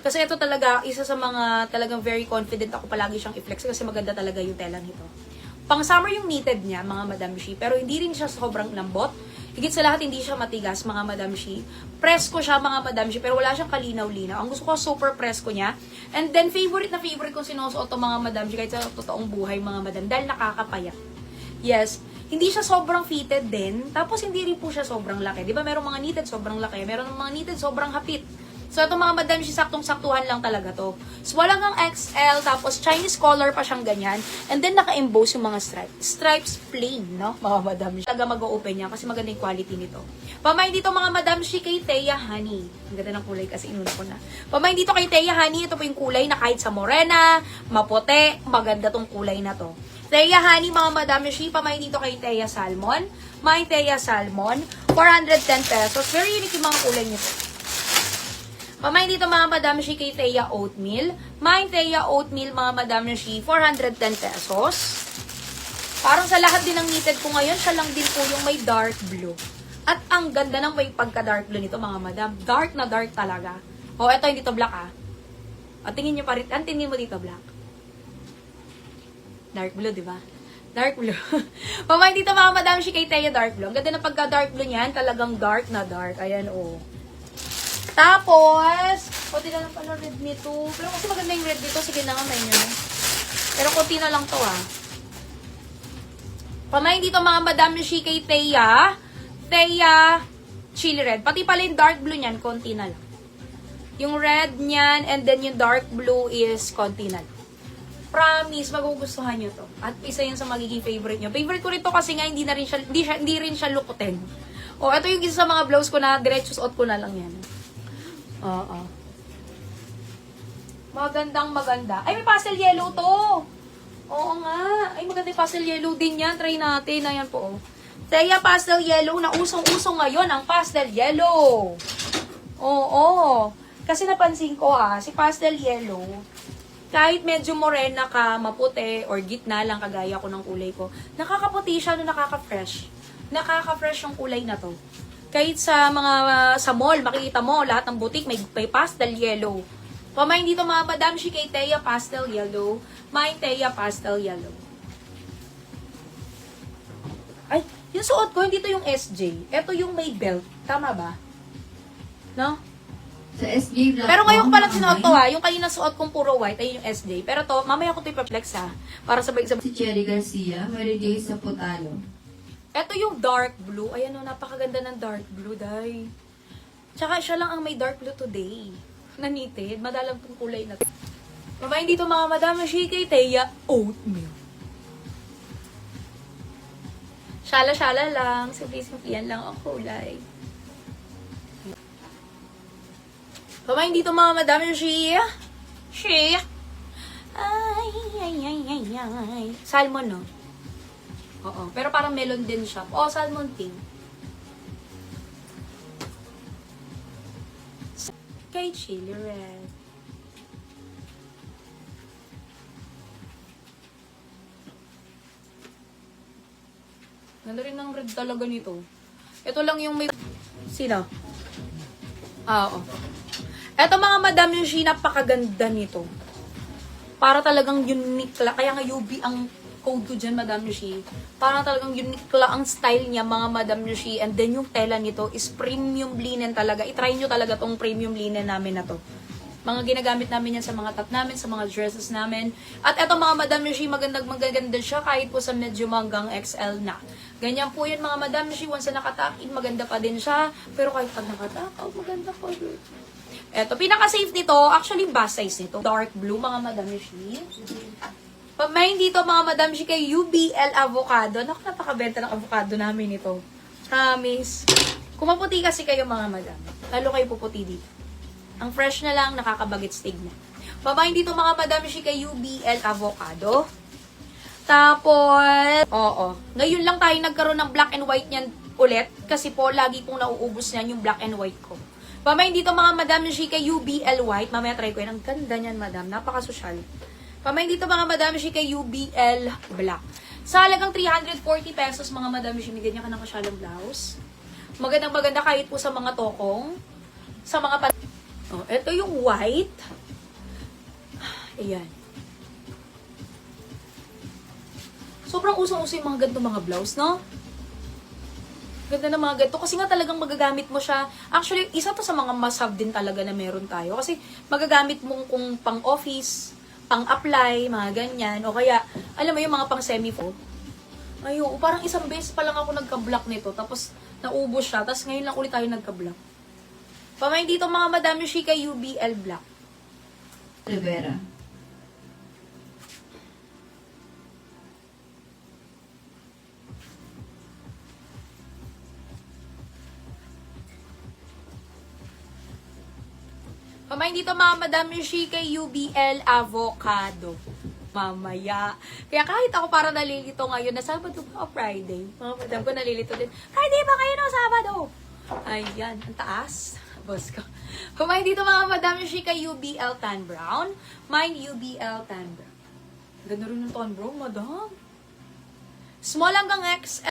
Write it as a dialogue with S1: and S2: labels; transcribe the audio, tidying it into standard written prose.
S1: Kasi ito talaga, isa sa mga talagang very confident ako palagi siyang i-flex kasi maganda talaga yung tela nito. Pang summer yung knitted niya, mga Madam Shi, pero hindi rin siya sobrang lambot. Higit sa lahat, hindi siya matigas, mga Madam Shi. Presko siya, mga Madam Shi, pero wala siyang kalinaw-linaw. Ang gusto ko, super presko niya. And then, favorite na favorite kong sinusuot to, mga Madam Shi, kahit sa totoong buhay, mga Madam, dahil nakakapayat. Yes, hindi siya sobrang fitted din, tapos hindi rin po siya sobrang laki. Di ba, merong mga knitted sobrang laki, meron mga knitted sobrang hapit. So, ito mga Madam Shi, saktong-saktuhan lang talaga to. So, walang ang XL, tapos Chinese collar pa siyang ganyan. And then, naka-emboss yung mga stripes. Stripes plain, no? Mga Madam Shi. Talaga mag-o-open niya kasi maganda yung quality nito. Pamain dito mga Madam Shi kay Thea Honey. Ang ganda ng kulay kasi inuna ko na. Pamain dito kay Thea Honey. Ito po yung kulay na kahit sa morena, maputi, maganda tong kulay na to. Thea Honey, mga Madam Shi. Pamain dito kay Thea Salmon. May Thea Salmon. 410 pesos. Very unique yung mga kulay nito. Pamain dito mga Madam Shi kay Thea Oatmeal. May Thea Oatmeal mga Madam Shi, 410 pesos. Parang sa lahat din ng knitted ko ngayon, siya lang din po yung may dark blue. At ang ganda ng may pagka-dark blue nito mga Madam. Dark na dark talaga. O, eto hindi to black ah. O, tingin nyo pa rin. Tingin mo dito black. Dark blue, di ba? Dark blue. Pamain dito mga Madam Shi kay Thea Dark Blue. Ang ganda ng pagka-dark blue niyan, talagang dark na dark. Ayan o. Tapos, konti na lang pala red nito. Pero kasi maganda yung red dito. Sige na nga, may nyo. Pero konti na lang to ah. Pamain dito mga Madam Shi kay Thea. Thea Chili Red. Pati pala yung dark blue niyan, konti na lang. Yung red niyan, and then yung dark blue is konti na lang. Promise, magugustuhan nyo to. At isa yun sa magiging favorite nyo. Favorite ko rin to kasi nga hindi rin siya lukutin. O, ito yung isa sa mga blouse ko na diretso suot ko na lang yan. Oo. Maganda. Ay, may pastel yellow to. Oo nga. Ay, maganda yung pastel yellow din yan. Try natin. Ayan po. Thea pastel yellow na usong-usong ngayon ang pastel yellow. Oo. Kasi napansin ko si pastel yellow, kahit medyo morena ka, maputi, or gitna lang kagaya ko ng kulay ko, nakakaputi siya, nakaka-fresh. Nakaka-fresh yung kulay na to. Kahit sa sa mall, makikita mo, lahat ng boutique may pastel yellow. Pamain dito mga Madam Shi kay Thea pastel yellow. May Thea pastel yellow. Ay, yung suot ko, hindi to yung SJ. Ito yung may belt. Tama ba? No?
S2: Sa SJ Black.
S1: Pero ngayon ko palang sinuot to yung kanina suot kong puro white, ay yung SJ. Pero to, mamaya ko to i-flex para sabay-sabay.
S2: Si Cherry Garcia, Mary Jay sa Putalo.
S1: Ito yung dark blue. Ayan o, napakaganda ng dark blue, day. Tsaka siya lang ang may dark blue today. Nanited. Madalang tong kulay na to. Pamain dito mga Madam Shi kay Thea Oatmeal. Shala-shala lang. Simple-simple yan lang ang kulay. Pamain dito mga Madam Shi. Ay. Salmon, no? Oo. Pero parang melon din siya. Oh, salmon pink. Kay Chili Red. Ganda rin ng red talaga nito. Ito lang yung may... Sino? Oo. Ito mga Madam Shi, napakaganda nito. Para talagang unique lang. Kaya nga UB ang code ko dyan, Madam Shi. Parang talagang unique lang ang style niya, mga Madam Shi. And then yung tela nito is premium linen talaga. I-try nyo talaga tong premium linen namin na to. Mga ginagamit namin yan sa mga top namin, sa mga dresses namin. At eto mga Madam Shi, maganda siya kahit po sa medium hanggang XL na. Ganyan po yun mga Madam Shi. Once na nakatakid, maganda pa din siya. Pero kahit pag nakatakaw, maganda pa din. Eto, pinaka-safe nito, actually bust size nito. Dark blue mga Madam Shi. Pamain dito mga Madam Shi kay UBL Avocado. Naku, napakabenta ng avocado namin ito. Promise. Kung maputi kasi kayo mga Madam, lalo kayo puputi dito. Ang fresh na lang, nakakabagit stig na. Pamain dito mga Madam Shi kay UBL Avocado. Tapos, ngayon lang tayo nagkaroon ng black and white niyan ulit. Kasi po, lagi kong nauubos niyan yung black and white ko. Pamain dito mga Madam Shi kay UBL White. Mamaya try ko yan. Ang ganda niyan, Madam. Napaka-social. Pamain dito mga Madam Shi kay UBL Black. Sa halagang 340 pesos mga Madam Shi, may ganyan ka ng kasyalang blouse. Magandang maganda kahit po sa mga tokong. Sa mga oh, ito yung white. Ayan. Sobrang usong-uso yung mga ganito mga blouse, no? Ganda ng mga ganito. Kasi nga talagang magagamit mo siya. Actually, isa to sa mga must-have din talaga na meron tayo. Kasi magagamit mo kung pang-office, pang-apply, mga ganyan. O kaya, alam mo yung mga pang-semi-po. Ayun, parang isang beses pa lang ako nagka-block nito. Tapos, naubos siya. Tapos ngayon lang ulit tayo nagka-block. Pamain dito mga Madam Shi kay UBL Black.
S2: Rivera.
S1: Pamain dito mga Madam Shi kay UBL Avocado. Mamaya. Kaya kahit ako para nalilito ngayon na Sabado pa o Friday. Mga madam ko nalilito din. Friday ba kayo no Sabado? Ayan, ang taas. Boss ko. Pamain dito mga Madam Shi kay UBL Tan Brown. Mine UBL Tan Brown. Ganda rin yung Tan Brown, madam. Small hanggang XL.